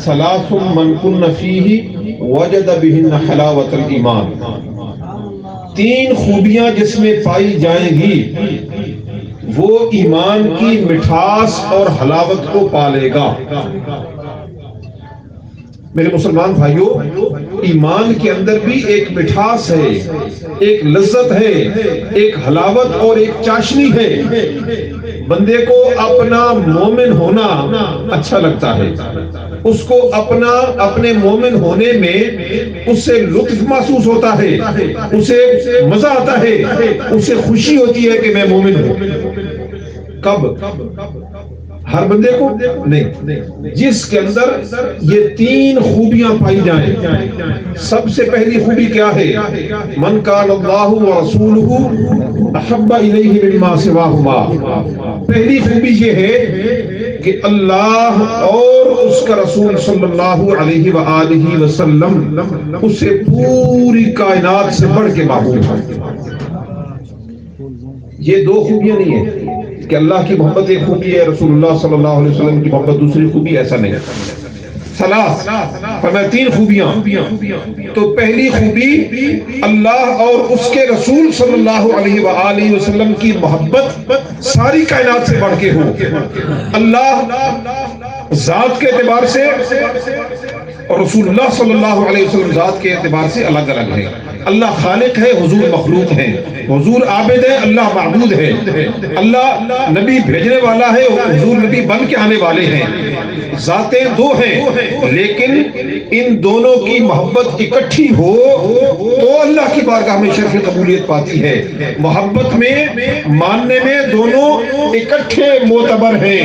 ثلاث من کن فیہ وجد بہن حلاوت الایمان، تین خوبیاں جس میں پائی جائیں گی وہ ایمان کی مٹھاس اور حلاوت کو پالے گا۔ میرے مسلمان بھائیوں، ایمان کے اندر بھی ایک مٹھاس ہے، ایک لذت ہے، ایک حلاوت اور ایک چاشنی ہے۔ بندے کو اپنا مومن ہونا اچھا لگتا ہے، اس کو اپنے مومن ہونے میں اس سے لطف محسوس ہوتا ہے، اسے مزہ آتا ہے، اسے خوشی ہوتی ہے کہ میں مومن ہوں۔ کب؟ ہر بندے کو نہیں، جس کے اندر یہ تین خوبیاں پائی جائیں۔ سب سے پہلی خوبی کیا ہے؟ من کان اللہ ورسولہ احب الیہ مما سواہما، پہلی خوبی یہ ہے کہ اللہ اور اس کا رسول صلی اللہ علیہ وآلہ وسلم اسے پوری کائنات سے بڑھ کے محبوب ہے۔ یہ دو خوبیاں نہیں ہیں کہ اللہ کی محبت ایک خوبی ہے، رسول اللہ صلی اللہ علیہ وسلم کی محبت دوسری خوبی، ایسا نہیں۔ ثلاث فرمایا تین خوبیاں، تو پہلی خوبی اللہ اور اس کے رسول صلی اللہ علیہ وآلہ وسلم کی محبت ساری کائنات سے بڑھ کے ہو۔ اللہ ذات کے اعتبار سے اور رسول اللہ صلی اللہ علیہ وسلم ذات کے اعتبار سے الگ الگ ہے۔ اللہ خالق ہے، حضور مخلوق ہے، حضور عابد ہے، اللہ معبود ہے، اللہ نبی بھیجنے والا ہے، حضور نبی بن کے آنے والے ہیں۔ ذاتیں دو ہیں لیکن ان دونوں کی محبت اکٹھی ہو تو اللہ کی بارگاہ میں شرف قبولیت پاتی ہے۔ محبت میں ماننے میں دونوں اکٹھے معتبر ہیں،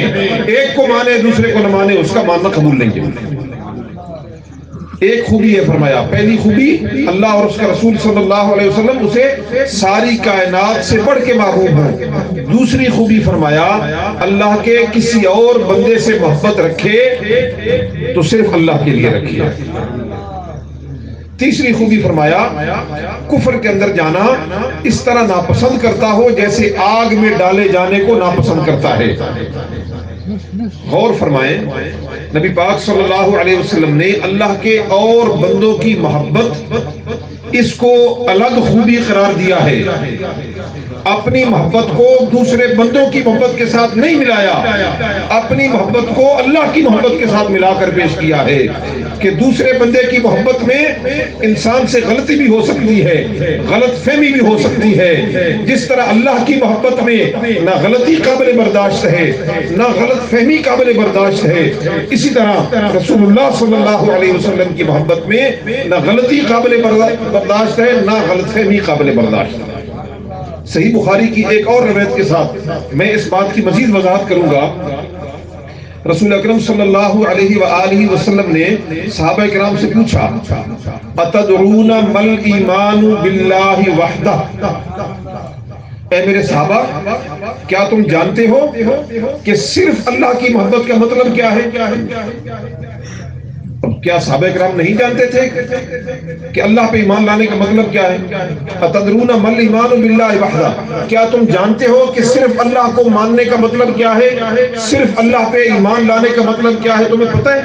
ایک کو مانے دوسرے کو نہ مانے اس کا ماننا قبول نہیں ہے۔ ایک خوبی ہے فرمایا، پہلی خوبی اللہ اور اس کا رسول صلی اللہ علیہ وسلم اسے ساری کائنات سے بڑھ کے محبوب ہے۔ دوسری خوبی فرمایا اللہ کے کسی اور بندے سے محبت رکھے تو صرف اللہ کے لیے رکھے۔ تیسری خوبی فرمایا کفر کے اندر جانا اس طرح ناپسند کرتا ہو جیسے آگ میں ڈالے جانے کو ناپسند کرتا ہے۔ غور فرمائیں، نبی پاک صلی اللہ علیہ وسلم نے اللہ کے اور بندوں کی محبت اس کو الگ خوبی قرار دیا ہے، اپنی محبت کو دوسرے بندوں کی محبت کے ساتھ نہیں ملایا، اپنی محبت کو اللہ کی محبت کے ساتھ ملا کر پیش کیا ہے کہ دوسرے بندے کی محبت میں انسان سے غلطی بھی ہو سکتی ہے، غلط فہمی بھی ہو سکتی ہے، جس طرح اللہ کی محبت میں نہ غلطی قابل برداشت ہے نہ غلط فہمی قابل برداشت ہے، اسی طرح رسول اللہ صلی اللہ علیہ وسلم کی محبت میں نہ غلطی قابل برداشت ہے نہ غلط فہمی قابل برداشت ہے۔ صحیح بخاری کی ایک اور روایت کے ساتھ میں اس بات کی مزید وضاحت کروں گا۔ رسول اکرم صلی اللہ علیہ وآلہ وسلم نے صحابہ کرام سے پوچھا اتدرون مل ایمان باللہ وحدہ، اے میرے صحابہ کیا تم جانتے ہو کہ صرف اللہ کی محبت کا مطلب کیا ہے؟ کیا صحابہ کرام نہیں جانتے تھے کہ اللہ پہ ایمان لانے کا مطلب کیا ہے؟ اتدرون مل ایمان باللہ وحدہ، کیا تم جانتے ہو کہ صرف اللہ کو ماننے کا مطلب کیا ہے؟ صرف اللہ پہ ایمان لانے کا مطلب کیا ہے؟ تمہیں پتہ ہے؟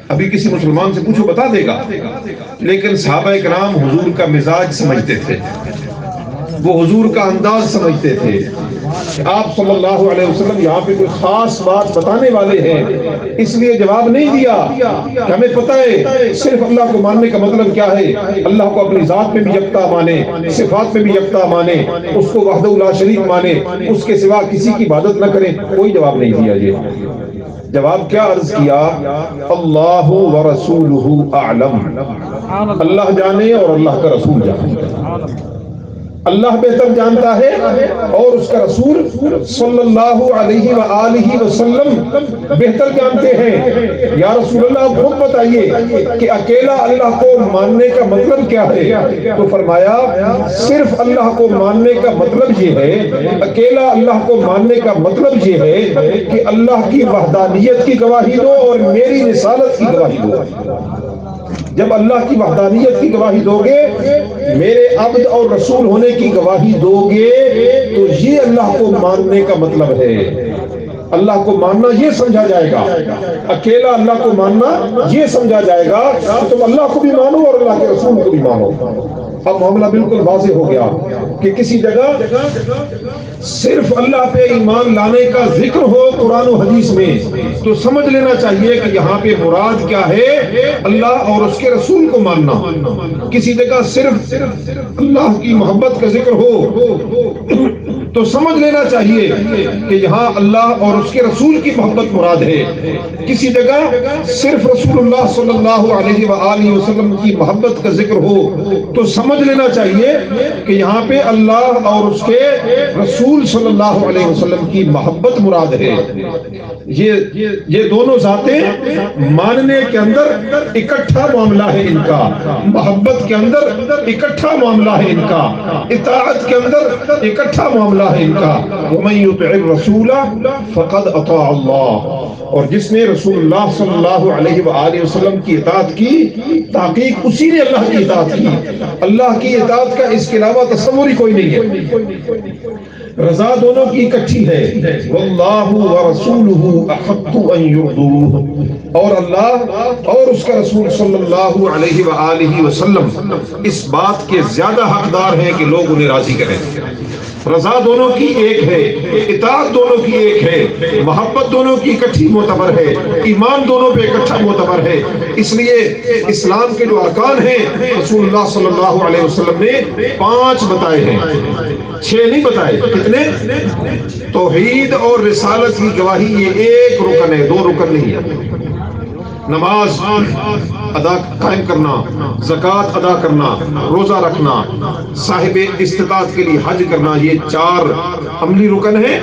ابھی کسی مسلمان سے پوچھو بتا دے گا، لیکن صحابہ کرام حضور کا مزاج سمجھتے تھے، وہ حضور کا انداز سمجھتے تھے۔ آپ صلی اللہ علیہ وسلم یہاں پہ کوئی خاص بات بتانے والے ہیں، اس لیے جواب نہیں دیا کہ ہمیں پتہ ہے صرف اللہ کو ماننے کا مطلب کیا ہے، اللہ کو اپنی ذات میں بھی یکتا مانے، صفات میں بھی یکتا مانے، اس کو وحدہ لا شریک مانے، اس کے سوا کسی کی عبادت نہ کریں۔ کوئی جواب نہیں دیا۔ یہ جواب کیا عرض کیا؟ اللہ ورسولہ اعلم، اللہ جانے اور اللہ کا رسول جانے۔ اللہ بہتر جانتا ہے اور اس کا رسول صلی اللہ علیہ وآلہ وسلم بہتر جانتے ہیں۔ یا رسول اللہ خود بتائیے کہ اکیلا اللہ کو ماننے کا مطلب کیا ہے؟ تو فرمایا صرف اللہ کو ماننے کا مطلب یہ ہے، اکیلا اللہ کو ماننے کا مطلب یہ ہے کہ اللہ کی وحدانیت کی گواہی دو اور میری رسالت کی گواہی دو۔ جب اللہ کی وحدانیت کی گواہی دو گے، میرے عبد اور رسول ہونے کی گواہی دو گے، تو یہ اللہ کو ماننے کا مطلب ہے۔ اللہ کو ماننا یہ سمجھا جائے گا، اکیلا اللہ کو ماننا یہ سمجھا جائے گا کہ تم اللہ کو بھی مانو اور اللہ کے رسول کو بھی مانو۔ اب معاملہ بالکل واضح ہو گیا کہ کسی جگہ صرف اللہ پہ ایمان لانے کا ذکر ہو قرآن و حدیث میں تو سمجھ لینا چاہیے کہ یہاں پہ مراد کیا ہے، اللہ اور اس کے رسول کو ماننا۔ کسی جگہ صرف اللہ کی محبت کا ذکر ہو تو سمجھ لینا چاہیے کہ یہاں اللہ اور اس کے رسول کی محبت مراد ہے۔ کسی جگہ صرف رسول اللہ صلی اللہ علیہ وآلہ وسلم کی محبت کا ذکر ہو تو سمجھ لینا چاہیے کہ یہاں پہ اللہ اور اس کے رسول صلی اللہ علیہ وسلم کی محبت مراد ہے۔ یہ دونوں ذاتیں ماننے کے اندر اکٹھا معاملہ ہے ان کا، محبت کے اندر اکٹھا معاملہ ہے ان کا، اطاعت کے اندر اکٹھا معاملہ ہے ان کا۔ وَمَن يُطِعِ الرَّسُولَ فَقَدْ أَطَاعَ اللَّهَ، اور جس نے رسول اللہ صلی اللہ علیہ وآلہ وسلم کی اطاعت کی، تحقیق اسی نے اللہ کی اطاعت کی۔ اللہ کی اطاعت کا اس کے علاوہ تصور ہی کوئی نہیں ہے۔ رضا دونوں کی اکٹھی ہے، واللہ ورسولہ احق ان یرضوہ، اور اللہ اور اس کا رسول صلی اللہ علیہ وآلہ وسلم اس بات کے زیادہ حقدار ہیں کہ لوگ انہیں راضی کریں۔ رضا دونوں کی ایک ہے، اطاعت دونوں کی ایک ہے، محبت دونوں کی اکٹھی معتبر ہے، ایمان دونوں پہ اکٹھا معتبر ہے۔ اس لیے اسلام کے جو ارکان ہیں رسول اللہ صلی اللہ علیہ وسلم نے 5 بتائے ہیں، 6 نہیں بتائے۔ کتنے؟ توحید اور رسالت کی گواہی یہ ایک رکن ہے، 2 رکن نہیں ہے۔ نماز ادا قائم کرنا، زکوٰۃ ادا کرنا، روزہ رکھنا، صاحب استطاعت کے لیے حج کرنا، یہ 4 عملی رکن ہیں۔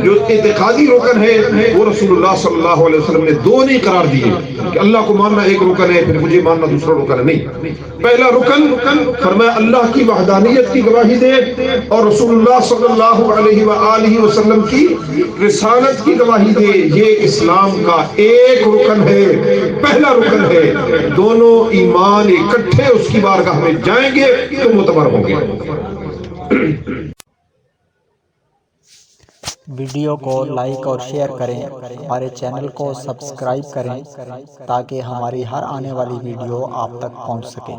جو اعتقادی رکن ہے وہ رسول اللہ صلی اللہ علیہ وسلم نے 2 نہیں قرار دیے کہ اللہ کو ماننا ایک رکن ہے پھر مجھے ماننا دوسرا رکن ہے، نہیں۔ پہلا رکن فرمایا اللہ کی وحدانیت کی گواہی دے اور رسول اللہ صلی اللہ علیہ وآلہ وسلم کی رسالت کی گواہی دے، یہ اسلام کا ایک رکن ہے، پہلا رکن ہے۔ دونوں ایمان اکٹھے اس کی بارگاہ میں جائیں گے تو معتبر ہوں گے۔ ویڈیو کو لائک اور شیئر کریں، ہمارے چینل کو سبسکرائب کریں تاکہ ہماری ہر آنے والی ویڈیو آپ تک پہنچ سکے۔